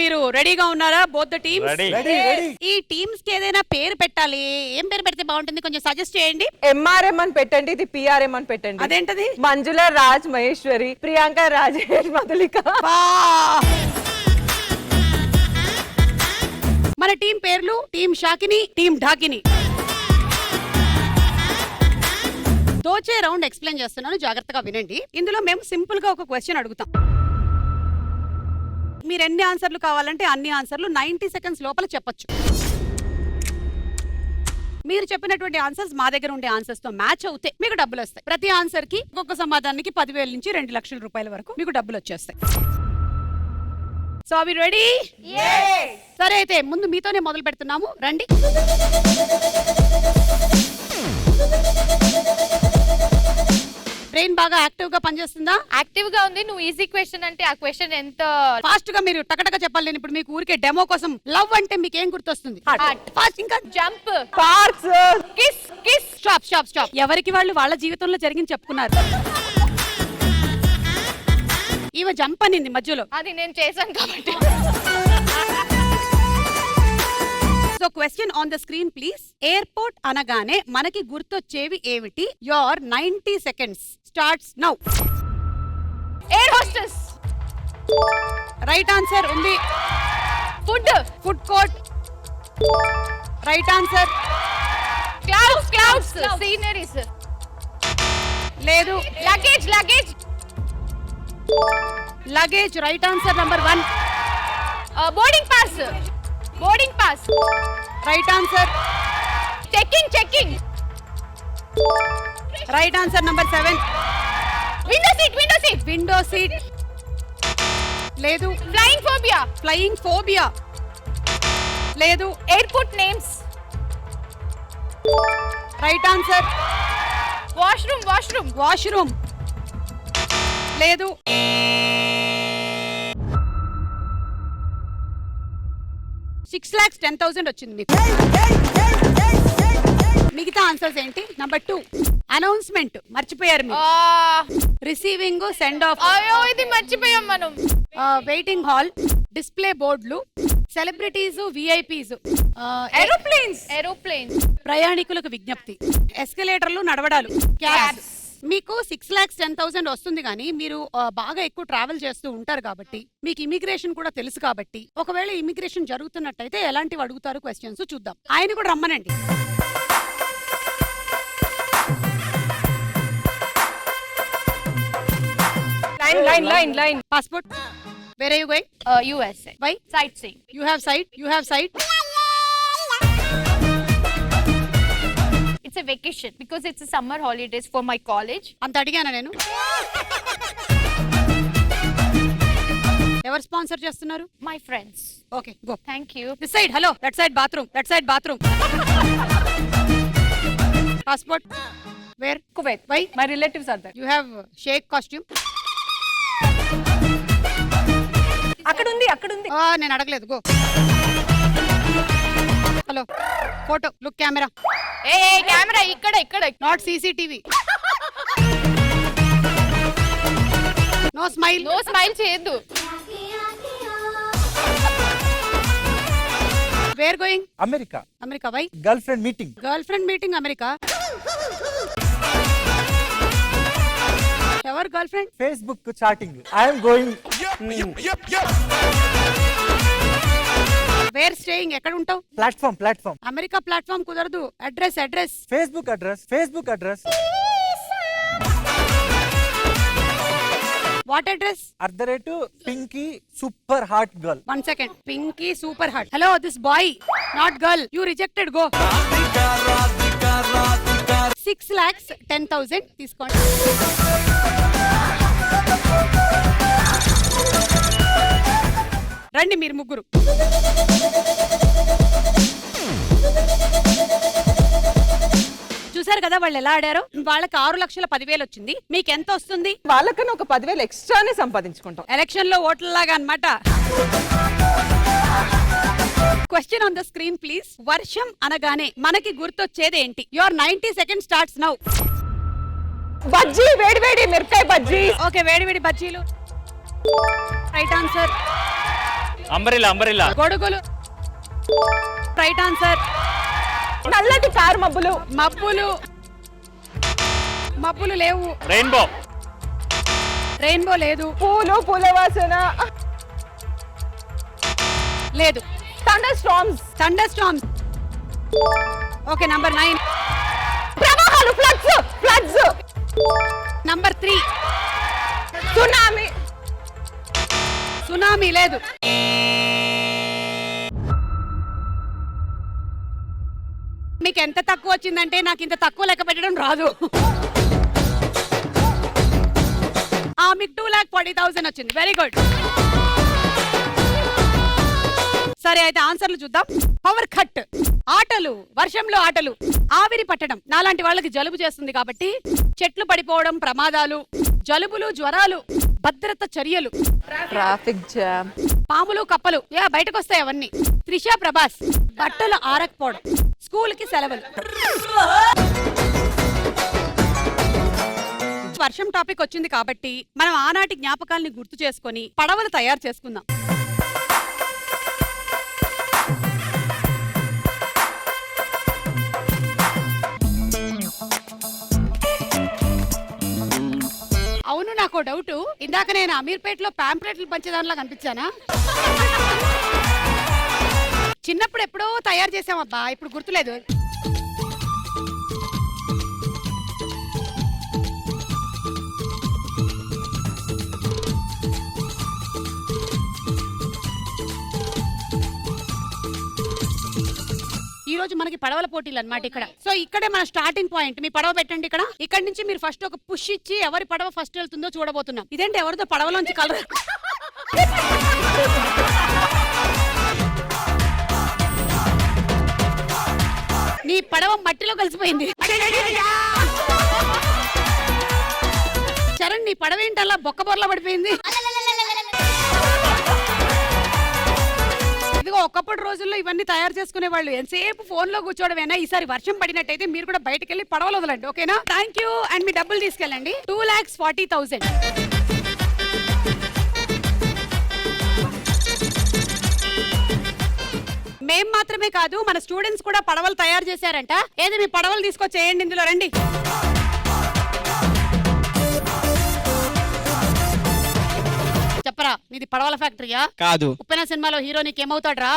మీరు రెడీగా ఉన్నారా బోత్ ద టీమ్స్? రెడీ. ఈ టీమ్స్ కి ఏదైనా పేరు పెట్టాలి. ఏం పేరు పెడితే బాగుంటుంది కొంచెం సజెస్ట్ చేయండి. ఎంఆర్ఎం అని పెట్టండి, ఇది పిఆర్ఎం అని పెట్టండి. అదేంటది? మంజుల రాజ్ మహేశ్వరి, ప్రియాంక రాజేష్, మధులిక. మన టీం పేర్లు టీం షాకిని, టీం ఢాకిని. దోచే రౌండ్ ఎక్స్ప్లెయిన్ చేస్తున్నాను, జాగ్రత్తగా వినండి. ఇందులో మేము సింపుల్ గా ఒక క్వశ్చన్ అడుగుతాం. మీరు ఎన్ని ఆన్సర్లు కావాలంటే అన్ని ఆన్సర్లు 90 సెకండ్స్ లోపల చెప్పొచ్చు. మీరు చెప్పినటువంటి ఆన్సర్స్ మా దగ్గర ఉండే ఆన్సర్స్ తో మ్యాచ్ అవుతే మీకు డబ్బులు వస్తాయి. ప్రతి ఆన్సర్ కి ఒక్కొక్క సమాధానానికి 10,000 నుంచి 2 లక్షల రూపాయల వరకు మీకు డబ్బులు వచ్చేస్తాయి. సో అవి రెడీ? సరే అయితే ముందు మీతోనే మొదలు పెడుతున్నాము, రండి. బ్రెయిన్ బాగా యాక్టివ్ గా పనిచేస్తుందా? యాక్టివ్ గా ఉంది. నువ్వు ఈజీ క్వశ్చన్ అంటే ఆ క్వశ్చన్ ఎంత ఫాస్ట్ గా మీరు టకటక చెప్పాలి. నేను ఇప్పుడు మీకు ఊరికే డెమో కోసం లవ్ అంటే మీకు ఏం గుర్తొస్తుంది? ఫాస్ట్. ఇంకా jump, parks, kiss kiss. Stop. ఎవరికి వాళ్ళు వాళ్ళ జీవితంలో జరిగింది చెప్పుకున్నారు. ఈమె జంప్ అనింది మధ్యలో. అది నేను చేశాను కాబట్టి. So question on the screen please. Airport అనగానే మనకి గుర్తొచ్చేవి ఏమిటి? Your 90 seconds starts now. Air hostess. Right answer ఉంది. Food court. Right answer. Clouds, sceneries. లేదు. Luggage. Right answer number 1. Boarding pass. Right answer. Checking. Right answer number 7. Window seat. లేదు. Flying phobia. లేదు. Airport names. Right answer. Washroom. లేదు. $6,10,000 వచ్చింది మీకు. మిగతా answers ఏంటి? Number 2 announcement. మర్చిపోయారు మీరు. Receiving, send off. అయ్యో ఇది మర్చిపోయాం మనం. వెయిటింగ్ హాల్, డిస్ప్లే బోర్డులు, సెలబ్రిటీస్, విఐపీస్, ఏరోప్లేన్స్, ప్రయాణికులకు విజ్ఞప్తి, ఎస్కలేటర్లు, నడవడాలు, క్యాబ్స్. మీకు 6,10,000 వస్తుంది కానీ మీరు బాగా ఎక్కువ ట్రావెల్ చేస్తూ ఉంటారు కాబట్టి మీకు ఇమిగ్రేషన్ కూడా తెలుసు కాబట్టి ఒకవేళ ఇమిగ్రేషన్ జరుగుతున్నట్టయితే ఎలాంటివి అడుగుతారు క్వశ్చన్స్ చూద్దాం. ఆయన కూడా రమ్మనండి. Line. Passport. Where are you going? USA. Why? Sightseeing. You have sight. It's a vacation because it's a summer holidays for my college. అంత అడిగానా నేను? ఎవరు స్పాన్సర్ చేస్తున్నారు? My friends. Okay go. Thank you. This side. Hello. That side bathroom. Passport. Where? Kuwait. Why? My relatives are there. You have sheikh costume. అక్కడ ఉంది. నేను అడగలేదు. Go. Hello. Photo. Look camera. Camera ఇక్కడ. Not CCTV. No smile. చేయొద్దు. Where going? America. Why? Girl friend meeting. America. ఎవరు girl friend? Facebook chatting. I'm going. Where staying? ఎక్కడ ఉంటావు? Platform. America platform కుదరదు. Address. Facebook address. What address? Pinky super hot girl. 1 second. Pinky super hot. Hello, this boy not girl. You rejected. Go. 6,10,000 తీసుకోండి. రండి మీరు ముగ్గురు. చూసారు కదా వాళ్ళు ఎలా ఆడారో. వాళ్ళకి 6,10,000 వచ్చింది. మీకు ఎంత వస్తుంది? వాళ్ళకన్నా ఒక 10,000 ఎక్స్ట్రానే సంపాదించుకుంటాం. ఎలక్షన్ లో ఓట్లలాగా అన్నమాట. Question on the screen please. వర్షం అనగానే మనకి గుర్తొచ్చేది ఏంటి? Your 90 second starts now. Bajji, వేడి మిరపకాయ బజ్జీ. ఓకే, వేడి బజ్జీలు. Right answer. అంబరిల్లా గొడుగులు రైట్ ఆన్సర్. నల్లటి కారు మబ్బులు. మబ్బులు లేవు. రెయిన్బో లేదు. పూల వాసన లేదు. Thunder storms. Okay number 9. ప్రవాహాలు. ఫ్లడ్స్. నంబర్ 3. సునామీ లేదు. మీకు ఎంత తక్కువ వచ్చిందంటే నాకు ఇంత తక్కువ లెక్క పెట్టడం రాదు. మీకు 2,40,000 వచ్చింది. Very good. సరే అయితే ఆన్సర్లు చూద్దాం. పవర్ కట్, ఆటలు, వర్షంలో ఆటలు, ఆవిరి పట్టడం. నాలాంటి వాళ్ళకి జలుబు చేస్తుంది కాబట్టి చెట్లు పడిపోవడం ప్రమాదాలు, జలుబులు, జ్వరాలు, భద్రత చర్యలు, ట్రాఫిక్ జామ్, పాములు, కప్పలు బయటకు వస్తాయి అవన్నీ. త్రిష, ప్రభాస్, బట్టలు ఆరకపోవడం, స్కూల్ కి సెలవులు. వర్షం టాపిక్ వచ్చింది కాబట్టి మనం ఆనాటి జ్ఞాపకాల్ని గుర్తు చేసుకొని పడవలు తయారు చేసుకుందాం. అవును, నాకు డౌట్. ఇందాక నేను అమీర్పేటలో ప్యాంప్లెట్లు పంచేదానిలా కనిపించానా? చిన్నప్పుడు ఎప్పుడో తయారు చేసామబ్బా, ఇప్పుడు గుర్తులేదు. ఈ రోజు మనకి పడవల పోటీలు అన్నమాట ఇక్కడ. సో ఇక్కడే మన స్టార్టింగ్ పాయింట్. మీ పడవ పెట్టండి ఇక్కడ. ఇక్కడ నుంచి మీరు ఫస్ట్ ఒక పుష్ ఇచ్చి ఎవరి పడవ ఫస్ట్ వెళ్తుందో చూడబోతున్నాం. ఇదేంటి ఎవరిదో పడవలోంచి కలర్. నీ పడవ మట్టిలో కలిసిపోయింది. చరణ్, నీ పడవ ఏంటి అలా బొక్క బొర్లా పడిపోయింది? ఇదిగో ఒకప్పుడు రోజుల్లో ఇవన్నీ తయారు చేసుకునే వాళ్ళు ఎంతసేపు ఫోన్ లో కూర్చోవడమేనా? ఈసారి వర్షం పడినట్టయితే మీరు కూడా బయటకు వెళ్ళి పడవలు వదలండి. ఓకేనా? Thank you. అండ్ మీ డబ్బులు తీసుకెళ్ళండి. 2,40,000. మేం మాత్రమే కాదు, మన స్టూడెంట్స్ కూడా పడవలు తయారు చేశారంట. ఏది మీ పడవలు తీసుకొచ్చేయండి, ఇందులో రండి. చెప్పరా, నీది పడవల ఫ్యాక్టరీయా? కాదు. ఉప్పెన సినిమాలో హీరో నీకేమవుతాడు రా?